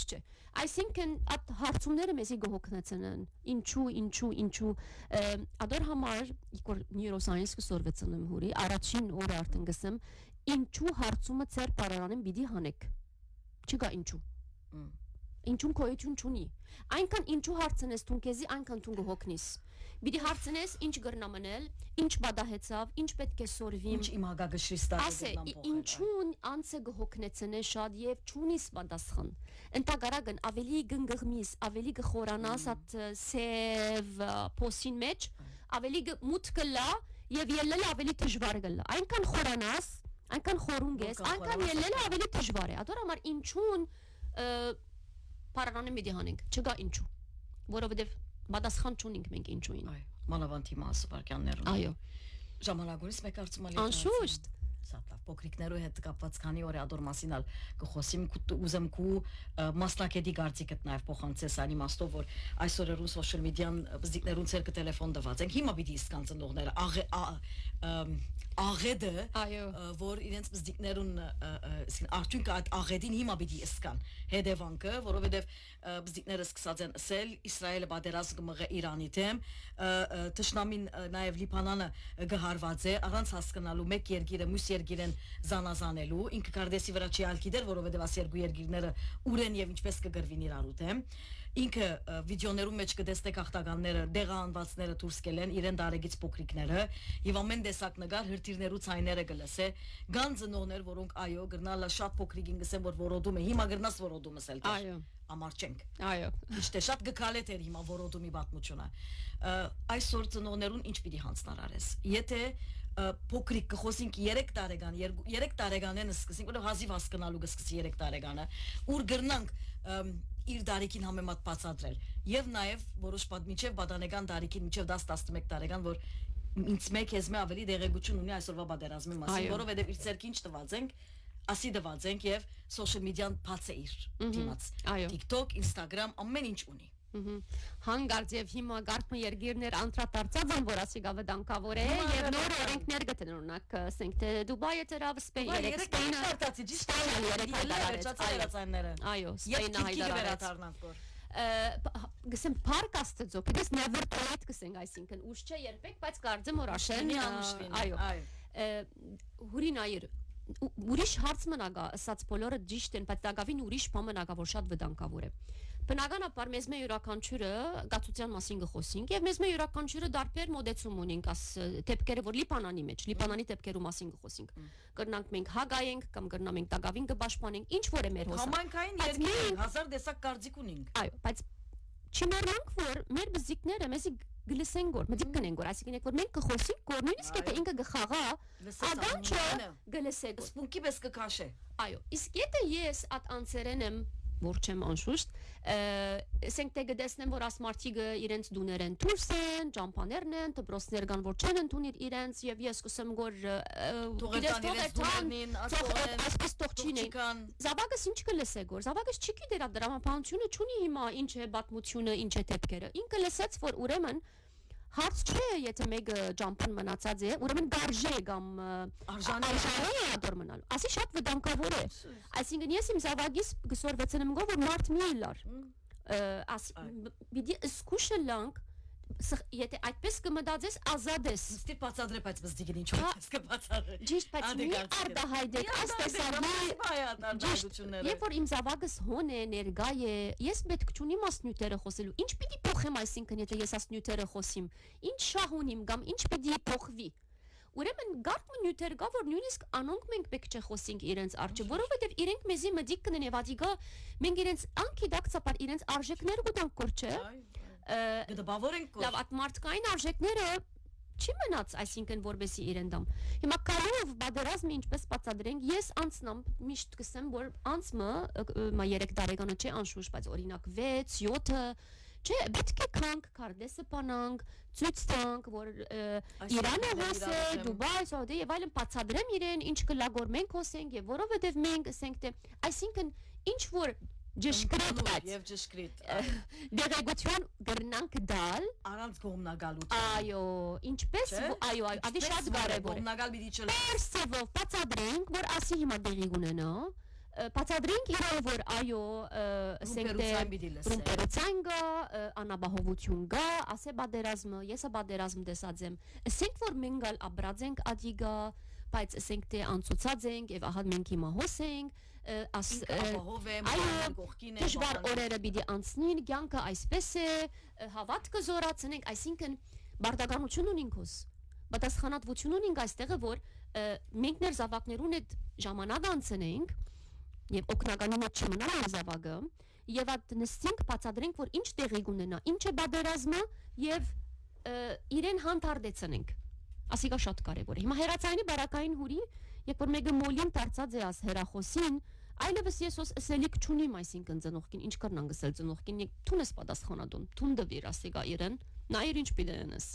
չէ այսինքն այդ հարցումները մեզի գողոքնեցնեն ինչու ադոր համար իքոր նեյրոսայենս կսորվեցնեմ հուրի առաջին օրը արդեն գսեմ ինչու հարցումը ծեր բարարանեն պիտի հանեք չկա ինչու կոյություն չունի այնքան ինչու հարցնես դու քեզի այնքան դու գողոքնիս Բիդի հարցնես ինչ գրնամ անել, ինչ բադահեցավ, ինչ պետք է սորվիմ։ Ինչ իմ հագագշրիստակը ասե, ինչուն անցը գհոգնեցնե շատ եւ չունիս պատասխան։ Ընտագարագն ավելի գնգղմիս, ավելի գխորանաս at սև փոսին մեջ, ավելի մուտքը լա եւ ելնել ավելի դժվար գլա այնքան խորանաս այնքան խորունգ ես այնքան ելնելը ավելի դժվար է ադոր համար ինչուն Պարարանը մի դիհանենք չգա ինչու որովհետեւ պատասխան չունենք մենք ինչուին մանավանդ հիմա ասվարքյաններուն այո ժամանակորից մեկ արծում ալի անշուշտ Սատավ փոքրիկներու հետ կապված քանի օր է ադոր մասինալ կխոսիմ ուզեմ քու մասնակետի գարտիկդ նաև փոխանցես այն իմաստով որ այսօր ռուս սոցիալ մեդիան բզիկներուն ցերկը տելեֆոն դված են հիմա պիտի իսկան ծնողները աղեդը որ իրենց բզիկներուն արդյունքը այդ աղեդին հիմա պիտի իսկան հետևանքը որովհետև բզիկները սկսած են ասել Իսրայելը պատերազմ կմղե Իրանի դեմ Տշնամին նաև Լիբանանը գահարված է առանց հասկանալու մեկ երկիրը մյուս երկիրեն զանազանելու ինքը կարդեսի վրա չի ալկիդեր որովհետև աս երկու երկիրները ուրեն եւ ինչպես կգրվին իրարու դեմ ինքը վիդեոներում մեջ կտեսնեք ախտականները դեղանվածները դուրս կելեն իրեն դարեգից փոքրիկները եւ ամեն տեսակ նգար հրթիռներու ցայները գլսե գանձնողներ որոնք այո գրնալա շատ փոքրիկին գսեն որ որոդում է հիմա գրնաս որոդումը սել այո ամարչենք այո Իշտե շատ գկալետ էր հիմա որոդումի պատմությունը այսօր ծնողներուն ինչ պիտի հանցնար արես եթե փոքրիկ կխոսինք 3 տարեկան 3 տարեկանեն սկսենք որ հազիվ հասկանալու կսկսի 3 տարեկանը ուր գրնանք իր դարիքին համեմատ բացատրել եւ նաեւ որոշ պատմիչեւ բադանեկան դարիքին միջև 10-11 տարեկան որ ինձ մեկ ես մե ավելի դեղեցություն ունի այսօրվա պատերազմի մասին որովհետեւ իր ցերկին չտված ենք ասի դված ենք եւ սոցիալ մեդիան բաց է իր դիմաց TikTok, Instagram ամեն ինչ ունի հանգարց եւ հիմա գարփը երգիրներ անդրադարձած են որ ասի գավը դանկավոր է եւ նոր օրենքներ գտեն օրինակ ասենք թե Դուբայը դրավ Սպեյնը Սպեյնը արտացի ճիշտ այո Սպեյնը հայտարարեց գսեմ парк աստծո դες never try գսենք այսինքն ուշ չէ երբեք բայց կարծեմ որ աշեն այո հուրինայր ուրիշ հարց մնագա ասած բոլորը ճիշտ են բայց դակավին ուրիշ բան մնագա որ շատ վտանգավոր է բնականաբար մեզ մե յուրաքանչյուրը գացության մասին գխոսենք եւ մեզ մե յուրաքանչյուրը դարբեր մոդեցում ունենք աս դեպքերը որ Լիբանանի մեջ Լիբանանի դեպքերու մասին գխոսենք կրնանք մենք հագայենք կամ կրնամ ենք դակավին կպաշտպանենք ինչ որ է մեր հոսա համայնքային երկիր 1000 տեսակ կարծիք ունենք այո բայց չմոռանանք որ մեր բզիկները մեզի գլսեն գոր մտիկ կնեն գոր այսինքն որ մենք կխոսենք գոր նույնիսկ եթե ինքը գխաղա ադանչը գլսե գոր սպունկի պես կքաշե այո իսկ եթե ես at անցերեն եմ որ չեմ անշուշտ ասենք թե գտեսնեմ որ ասմարտիգը իրենց դուներ են դուրս են ճամփաներն են դպրոցներ կան որ չեն ընդունիր իրենց եւ ես կսեմ գոր ասպես տողչին զավակս ինչ կլսե գոր զավակս չի գիտեր դրամապանությունը չունի հիմա ինչ է պատմությունը ինչ է դեպքերը ինքը լսեց որ ուրեմն հարց չէ եթե մեկը ճամփան մնացած է ուրեմն գարժե կամ արժանի է դոր մնալ ասի շատ վտանգավոր է այսինքն ես իմ զավակիս գսորվեցնեմ գով որ մարդ մի լար պիտի սկուշը լանք եթե այդպես կմտածես ազատ ես ստի բացատրե բայց բզդիգին ինչ որ կբացատրե ճիշտ բայց մի արդահայտեք աստեսարի երբ որ իմ զավակս հոն է ներգա է ես պետք չունիմ ասնյութերը խոսելու ինչ պիտի փոխեմ այսինքն եթե ես ասնյութերը խոսիմ ինչ շահ ունիմ կամ ինչ պիտի փոխվի ուրեմն գարկ նյութեր կա որ նույնիսկ անոնք մենք պետք չէ խոսենք իրենց արժե որովհետև իրենք մեզի մդիկ կնեն եւ ադիգա մենք իրենց անկիդակցաբար իրենց արժեքներ գտանք կոր չէ գտաբավորենք լավ at մարդկային արժեքները չի մնաց այսինքն որբեսի իրեն դամ հիմա կարով բادرազմը ինչպես բացադրենք ես անցնամ միշտ կսեմ որ անցմը մա 3 տարեկանը չէ անշուշտ բայց օրինակ 6-7 չէ պետք է կանք կարդեսը բանանք ցույց տանք որ Իրանը հոսե Դուբայ Սաուդի եւ այլն բացադրեմ իրեն ինչ կլագոր մենք հոսենք եւ որովհետեւ մենք ասենք թե այսինքն ինչ որ Ճշգրիտ եւ ճշգրիտ դեղեցություն գրնանք դալ առանց գոմնագալու այո ինչպես այո ադի շատ բարեբար գոմնագալ պիտի չլինի Պերսեվով բացադրենք որ ասի հիմա դեղի ունենա բացադրենք իրավ որ այո ասենք թե ռումպերության գա անաբահովություն գա ասե բادرազմը եսա բادرազմ տեսած եմ ասենք որ մենք գալ աբրածենք ադիգա բայց ասենք թե անցուցած ենք եւ ահա մենք հիմա հոսենք դժվար օրերը պիտի անցնին կյանքը այսպես է հավատքը զորացնենք այսինքն բարդականություն ունենք հոս պատասխանատվություն ունենք այստեղը որ մենք ներ զավակներուն այդ ժամանակ անցնենք եւ օգնականին հետ չմնալ զավակը եւ այդ նստենք բացադրենք որ ինչ տեղի կունենա ինչ է բادرազմը եւ իրեն հանդարտեցնենք ասիկա շատ կարևոր է։ Հիմա հերացայինի բարակային հուրի, երբ որ մեկը մոլին դարձած է աս հերախոսին, այլևս ես ոս ասելիք չունիմ, այսինքն ծնողքին ինչ կրնան գսել ծնողքին, թուն ես պատասխանատուն, թուն դվիր ասիկա իրեն, նա իր ինչ պիտենես։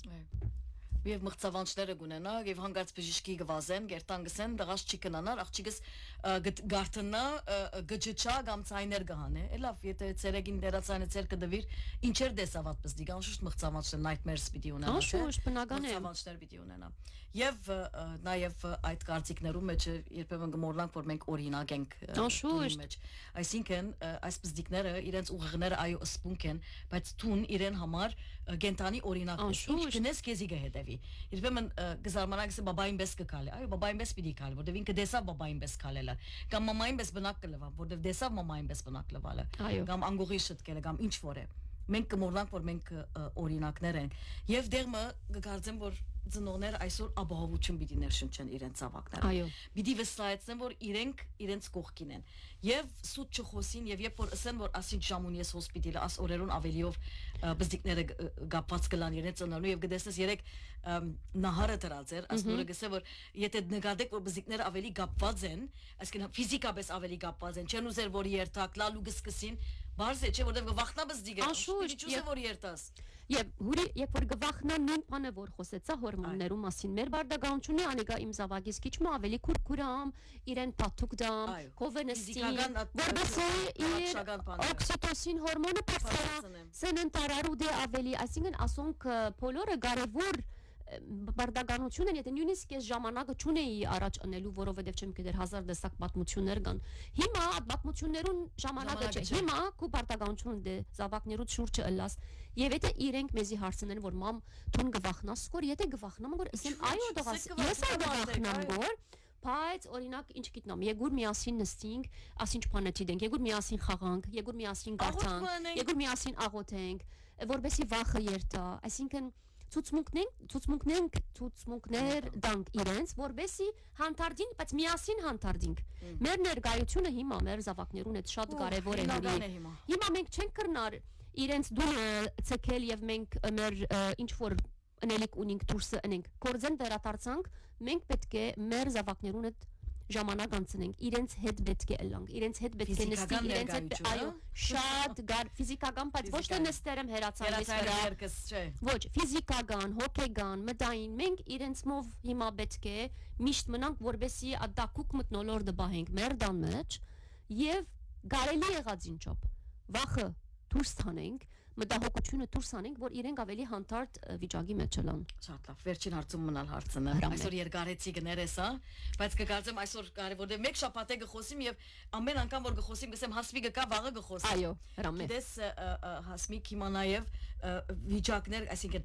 Եվ մղծավանջները գունենա, եւ հանգարց բժիշկի գվազեն, գերտանգսեն, դղաշ չի կնանար, աղջիկս գարտնա գջչա կամ ցայներ գահանե։ Լավ, եթե ցերեգին դերացանը ցեր կդվիր, ինչեր դեսավատ բզդի, անշուշտ մղծավանջներ nightmares պիտի ունենա։ Անշուշտ բնական է։ Մղծավանջներ պիտի ունենա։ Եվ նաեւ այդ կարծիքներում մեջ երբեմն գմորնանք, որ մենք օրինակ ենք մեջ։ Այսինքն այս բզդիկները իրենց ուղեղները այո սպունք են, բայց տուն իրեն համար գենտանի օրինակ է։ Ինչ գնես քեզի գհետեվի։ Երբեմն գզարմանանք ասե բաբային պես կքալի, այո բաբային պես պիտի քալի, որտեվ ինքը դեսավ բաբային պես քալելը, կամ մամային պես բնակ կլվա, որտեվ դեսավ մամային պես բնակ լվալը, կամ անգողի շտկելը, կամ ինչ որ է։ Մենք կմոռանանք, որ մենք օրինակներ ենք, եւ դերմը կգարձեմ, որ ծնողները այսօր ապահովություն պիտի ներշնչեն իրենց ցավակները։ Այո։ Պիտի վստահեցնեն, որ իրենց կողքին են։ Եվ սուտ չխոսին, եւ երբ որ ասեն, որ ասինչ ժամուն ես հոսպիտալը, աս օրերուն ավելիով բզդիկները գապված կլան իրենց ծնողնու եւ գտեսնես երեք նահարը դրած էր, աս նորը գսե որ եթե նկատեք որ բզդիկները ավելի գապված են, այսինքն ֆիզիկապես ավելի գապված են, չեն ուզեր որ երթակ լալու գսկսին, բարձ է, չէ, որտեվ գվախնա բզդիկը։ Անշուշտ, չէ որ երթաս։ Եվ հուրի, երբ որ գվախնա նույն բանը որ խոսեցա հորմոններու մասին, մեր բարդագանությունը անիկա իմ զավակիս քիչ մը ավելի քուրքուրամ, իրեն տաթուկ դամ, կովենստին, որովհետեւ իր օքսիտոցին հորմոնը բարձրացնում, սենենտարարու դե ավելի, այսինքն ասոնք բոլորը կարևոր բարդագանություն են, եթե նույնիսկ ես ժամանակը չունեի առաջ անելու, որովհետև չեմ գիտեր 1000 դեսակ պատմություններ կան։ Հիմա այդ պատմություններուն ժամանակը չէ։ Հիմա քու բարդագանություն դե զավակներուց շուրջը ըլլաս։ Եվ եթե իրենք մեզի հարցնեն, որ մամ թուն գվախնաս, որ եթե գվախնամ, որ ասեմ այո դողաս, ես գվախնամ, որ բայց օրինակ ինչ գիտնամ, եգուր միասին նստենք, ասինչ բանը չդենք, եգուր միասին խաղանք, եգուր միասին գարթանք, եգուր միասին աղոթենք, որովհետեւ վախը երթա, այսինքն ցուցմունքներ դանք իրենց, որբեսի հանդարտին, բայց միասին հանդարտինք։ Մեր ներկայությունը հիմա մեր զավակներուն հետ շատ կարևոր է։ Հիմա մենք չենք կրնար իրենց դուրը ցկել եւ մենք մեր ինչ որ անելիք ունենք դուրսը անենք։ Կորձեն վերադարձանք, մենք պետք է մեր զավակներուն հետ ժամանակ անցնենք, իրենց հետ պետք է ըլլանք, իրենց հետ պետք է նստենք, իրենց հետ այո, շատ ֆիզիկական, բայց ոչ թե նստերեմ հերացանից վրա, ոչ, ֆիզիկական, հոգեգան, մտային, մենք իրենցմով հիմա պետք է միշտ մնանք, որբեսի ադակուկ մտնոլորտը բահենք մեր դան մեջ եւ կարելի եղած ինչով վախը դուրս տանենք, մտահոգությունը դուրս անենք, որ իրենք ավելի հանդարտ վիճակի մեջ չլան։ Շատ լավ, վերջին հարցում մնալ հարցնը։ Այսօր երկարեցի գներես, հա, բայց կգարձեմ այսօր կարևոր է մեկ շաբաթ է գխոսիմ եւ ամեն անգամ որ գխոսիմ գսեմ հասմի գկա վաղը գխոսի։ Այո, հրամե։ Դες հասմի հիմա նաեւ վիճակներ, այսինքն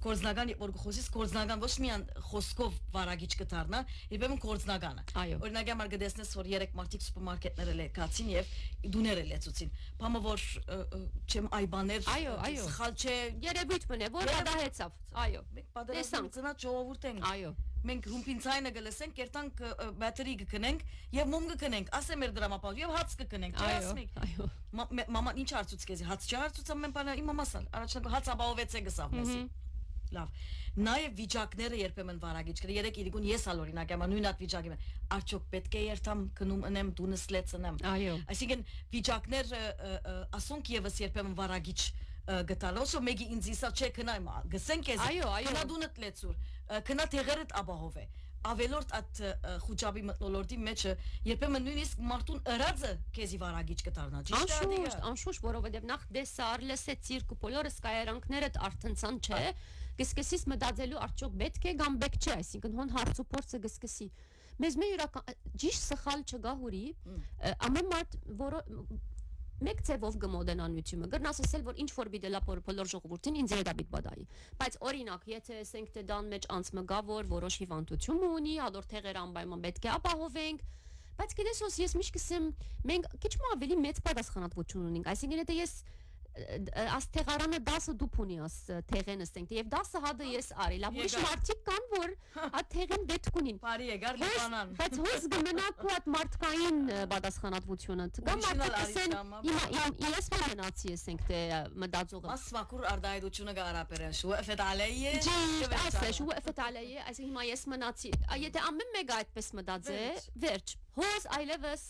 կորձնական որ գխոսիս կորձնական ոչ միան խոսքով վարագիչ կդառնա, երբեմն կորձնականը։ Օրինակ համար գտեսնես որ 3 մարդիկ սուպերմարկետները լեկացին եւ դուները լեցուցին։ Բամը որ չեմ այ բաներ սխալ չէ երևույթ մնե որ պատահեցավ այո մենք պատերազմ ծնա ժողովուրդ ենք այո մենք ռումպինցայինը գլսենք կերտանք բատերի կգնենք եւ մոմ կգնենք ասեմ մեր դրամապան եւ հաց կգնենք չէ ասմիկ այո մաման ինչ հարցուց քեզի հաց չհարցուցամ մեն բանը իմ մամասալ առաջնակ հաց ապահովեց է գսավ մեզի լավ նաեւ վիճակները երբեմն վարագիչ կրի երեք իրիկուն ես ալ օրինակ եմ նույն այդ վիճակի մեջ արդյոք պետք է երթամ գնում ընեմ դունս լեցնեմ այո այսինքն վիճակներ ասոնք եւս երբեմն վարագիչ գտալոսո մեգի ինձ իսա չէ քնայ գսենք ես քնա դունդ լեցուր քնա տեղերդ ապահով է ավելորդ այդ խոճաբի մտնոլորտի մեջը երբեմն նույնիսկ մարդուն ըրածը քեզի վարագիչ կդառնա ճիշտ է անշուշտ որովհետև նախ դեսար լսեցիր կուպոլորը սկայարանքներդ արտնցան չէ գսկսիս մտածելու արդյոք պետք է կամ պետք չէ այսինքն հոն հարց ու փորձը գսկսի մեզ մի յուրական ճիշտ սխալ չգա հուրի ամեն մարդ որ մեկ ծևով գմոդենան յությումը գրնաս ասել որ ինչ որ բիդելա բոլոր ժողովրդին ինձ երդաբիտ բադայի բայց օրինակ եթե ասենք թե դան մեջ անց մգա որ որոշ հիվանդություն ունի ադոր թեղեր անպայման պետք է ապահովենք բայց գիտես ես միշտ կսեմ մենք քիչ ավելի մեծ պատասխանատվություն ունենք այսինքն եթե ես աստեղարանը 10 դուփ ունի աս թեղեն ասենք եւ 10 հադը ես արի լավ ուրիշ մարդիկ կան որ այդ թեղեն դետք ունին բարի եկար բանան բայց հոս գմնակ ու այդ մարդկային պատասխանատվությունը կա մարդիկ ասեն ես մնացի ասենք թե մտածողը մասվակուր արդայությունը գարապերեն շու ֆետալեյե շու ֆետալեյե այսինքն հիմա ես մնացի եթե ամեն մեկը այդպես մտածե վերջ հոս այլևս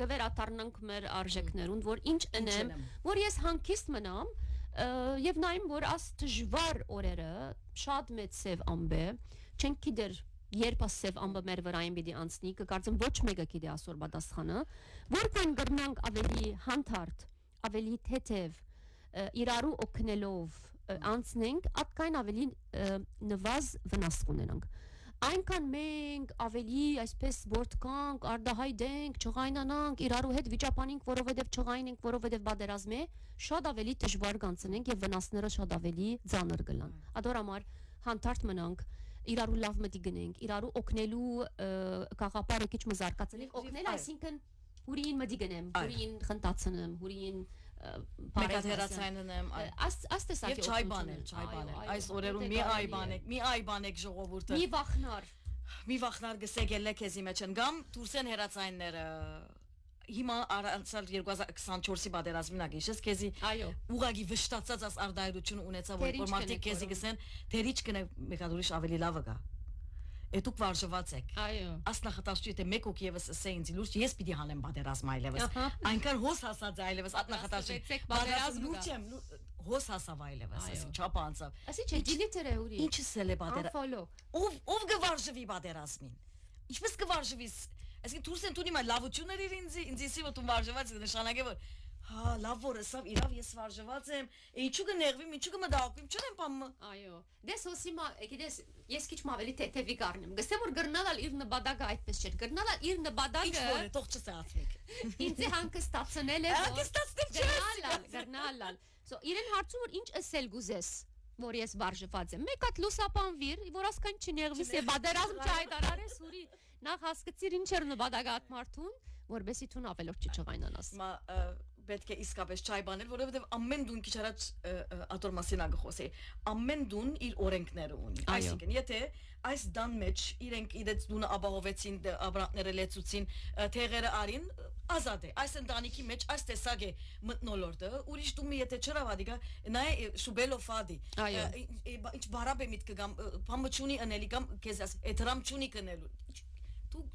գվերաթարնանք մեր արժեքներուն որ ինչ ընեմ որ ես հանգիստ մնամ եւ նայեմ որ աս դժվար օրերը շատ մեծ սև ամբե չենք գիտեր երբ աս սև ամբը մեր վրային պիտի անցնի կկարծեմ ոչ մեկը գիտի ասոր պատասխանը որքան գրնանք ավելի հանդարտ ավելի թեթև իրարու օգնելով անցնենք այդքան ավելի նվազ վնաս ունենանք այնքան մենք ավելի այսպես որդկանք, արդահայտենք, չղայնանանք, իրարու հետ վիճապանենք, որովհետև չղայնենք, որովհետև բادرազմ է, շատ ավելի դժվար կանցնենք եւ վնասները շատ ավելի ծանր կլան։ Ադորամար հանդարտ մնանք, իրարու լավ մտի գնենք, իրարու օգնելու գաղափարը քիչ մզարկացնենք, օգնել այսինքն հուրին մտի գնեմ, հուրին խնդացնեմ, հուրին Մեկաթերացայնն աստեսակի եւ չայ բանել այս օրերում մի այ բանեք ժողովուրդը մի վախնար գսեք ելեք քեզի մեջ ընկամ դուրսեն հերացայինները հիմա անցալ 2024-ի պատերազմին ագիշես քեզի ուղագի վշտացած աս արդայություն ունեցա որ մարդիկ քեզի գսեն դերիչ կնե մեկադուրիշ ավելի լավը գա Էդուք վարժված եք։ Այո։ Ասնախտաշտի թե մեկ օք եւս ասեին զիլուր ես պիտի հանեմ բادرազմ այլևս։ Այնքան հոս հասած այլևս ասնախտաշտի բادرազմ լուչեմ հոս հասավ այլևս, ասի չափ անցավ։ Ասի չէ դիլիտեր է ուրի։ Ինչս էլ է բادرազմ։ Ով գվարժվի բادرազմին։ Ինչպես գվարժվի։ Այսինքն դուրսեն տունի մա լավություններ իր ինձի որ դու վարժված ես նշանակե որ հա լավ որ ասավ իրավ ես վարժված եմ ինչու կներվիմ ինչու կմտահոգվիմ չեմ պամը այո դες osima գիտես ես քիչ ավելի թեթևի կառնեմ գսեմ որ գրնալալ իր նպատակը այդպես չէ գրնալալ իր նպատակը ինչ որ է թող չստացվեք ինձ հանգստացնել է գրնալալ so իրեն հարցում որ ինչ ասել գուզես որ ես վարժված եմ մեկ հատ լուսապանվիր որ ասքան չներվիս է բادرազմ չհայտարարես ուրի նախ հասկացիր ինչ էր նպատակը այդ մարդուն որբեսի ցուն ավելորդ չճղայնանաս պետք է իսկապես չայ բանել, որովհետև ամեն դուն քիչ առաջ ատոր մասին ագխոսի, ամեն դուն իր օրենքները ունի։ Այսինքն, եթե այս դան մեջ իրենք իրենց դունը ապահովեցին, ապրանքները լեցուցին, թեղերը արին, ազատ է։ Այս ընտանիքի մեջ այս տեսակ է մտնոլորտը, ուրիշ դու մի եթե չրավադի գա, նա է շուբելով ֆադի։ Ինչ բարապ է միտքը գամ, բամը չունի ընելի կամ քեզ աս, էդրամ չունի կնելու։ Դու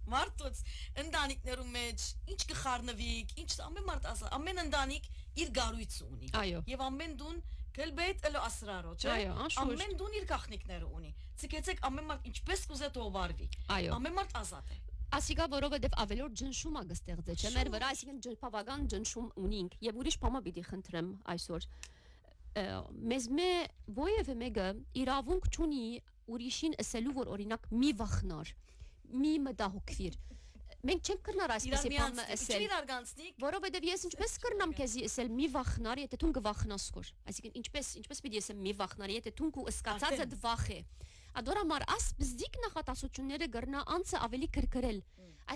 Մարդոց ընտանիքներում մեջ ինչ կխառնվիկ, ինչ ամեն մարդ ասա, ամեն ընտանիք իր գարույց ունի։ Եվ ամեն դուն գլբետ ըլո ասրարո, չէ՞։ Ամեն դուն իր գախնիկները ունի։ Ցկեցեք ամեն մարդ ինչպես կուզե թող վարվի։ Ամեն մարդ ազատ է։ Ասիկա որովհետև ավելորդ ջնշում ա գստեղծե, չէ՞։ Մեր վրա այսինքն բավական ջնշում ունինք եւ ուրիշ բամա պիտի խնդրեմ այսօր։ Մեզ ովևէ մեկը իրավունք չունի ուրիշին ասելու որ օրինակ մի վախնար մի մտահոգվիր մենք չենք կրնար այսպեսի բան ասել որովհետև ես ինչպես կրնամ քեզի ասել մի վախնար եթե դու գվախնաս կոր այսինքն ինչպես պիտի ասեմ մի վախնար եթե դու կու սկացածդ վախ է ադորամար աս բզդիկ նախատասությունները գրնա անցը ավելի կրկրել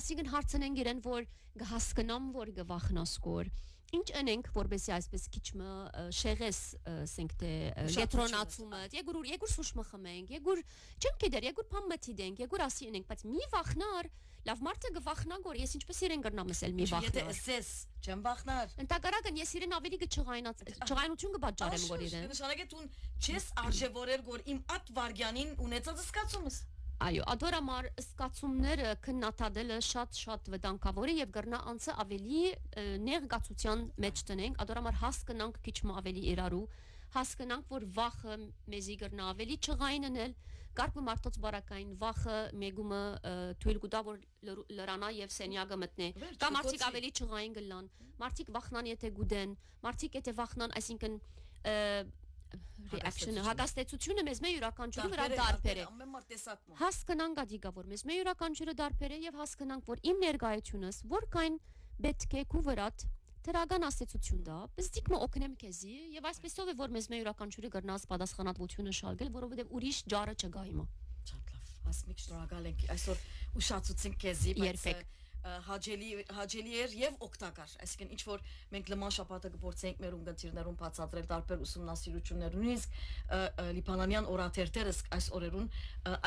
այսինքն հարցնենք իրեն որ գհասկնամ որ գվախնաս կոր Ինչ անենք որբեսի այսպես քիչմը շեղես ասենք թե գետրոնացումը եգուր սուշմը խմենք եգուր չեմ գիտեր եգուր փամմթի դենք եգուր ասի անենք բայց մի վախնար լավ մարդը գվախնա գոր ես ինչպես իրեն գրնամ ասել մի վախնար եթե ասես չեմ վախնար ընտակարակն ես իրեն ավելի չղայնություն կբաճարեմ գոր իրեն նշանակե դու չես արժևորել գոր իմ այդ վարգյանին ունեցած զգացումս Այո, ադորամար սկացումները քննադատելը շատ վտանգավոր է եւ գրնա անցը ավելի ներգացության մեջ տնենք, ադորամար հասկանանք քիչ ավելի իրարու, հասկանանք որ վախը մեզի գրնա ավելի չղայննել, կարգը մարդոց բարակային վախը մեգումը թույլ կտա որ լրանա եւ սենյակը մտնե, կամ մարդիկ ավելի չղային գլան, մարդիկ վախնան եթե գուդեն, մարդիկ եթե վախնան, այսինքն reaction-ը հակաստեցությունը մեզ մեր յուրաքանչյուրի վրա դարբեր է հասկանանք ադիգա որ մեզ մեր յուրաքանչյուրը դարբեր է եւ հասկանանք որ իմ ներկայությունս որքան պետք է քու վրա դրական աստեցություն դա բստիկ մը օգնեմ քեզի եւ այսպեսով է որ մեզ մեր յուրաքանչյուրի գրնաս պատասխանատվությունը շալգել որովհետեւ ուրիշ ջարը չգա հիմա շատ լավ ասմիկ շնորհակալ ենք այսօր ուշացուցենք քեզի երբեք հաջելի էր եւ օգտակար, այսինքն ինչ որ մենք լման շաբաթը գործենք մեր ունգընտիրներուն բացատրել տարբեր ուսումնասիրություններ ունիսկ լիբանանյան օրաթերթերս այս օրերուն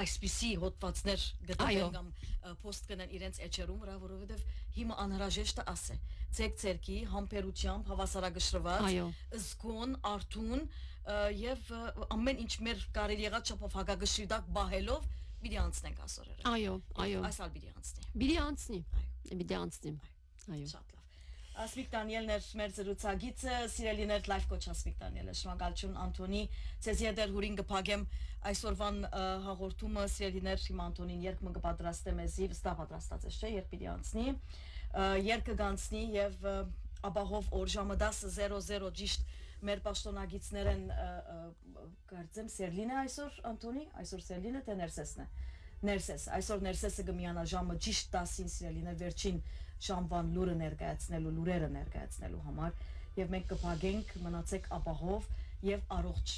այսպիսի հոդվածներ գտեն կամ post կնեն իրենց էջերում վրա, որովհետեւ հիմա անհրաժեշտ է ասե ցեք ցերքի համբերությամբ հավասարակշռված զգոն արթուն եւ ամեն ինչ մեր կարելի եղած չափով հագագշրիդակ բահելով պիտի անցնենք ասորերը այո այսալ պիտի անցնի Բիդի անցնի այո շատ լավ Ասմիկ Դանիելներ մեր զրուցակիցը սիրելիներ լայվ կոչ Ասմիկ Դանիելը շնորհակալություն Անտոնի ցեզ յետեր հուրին գփագեմ այսօրվան հաղորդումը սիրելիներ հիմա Անտոնին երգը կպատրաստեմ էզի վստահ պատրաստած է չէ երբ պիտի անցնի երգը գանցնի եւ ապահով օր ժամը 10:00 ճիշտ մեր պաշտոնագիցներն կարծեմ Սերլինը այսօր Անտոնի այսօր Սերլինը թե Ներսեսն է Ներսես այսօր Ներսեսը կմիանա ժամը ճիշտ 10-ին սիրելիներ վերջին ժամվան լուրը ներկայացնելու լուրերը ներկայացնելու համար եւ մենք կփակենք մնացեք ապահով եւ առողջ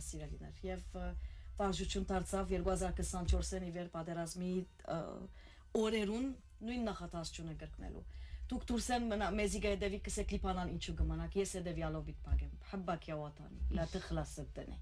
սիրելիներ եւ վարժություն դարձավ 2024-ին իվեր պատերազմի օրերուն նույն նախատեսությունը կրկնելու Դուք դուրսեն մեզի գեդեվի կսեք լիբանան ինչու գմանակ ես հետեւյալով բիտ փակեմ հաբակյա վատանի լա տխլասը դնե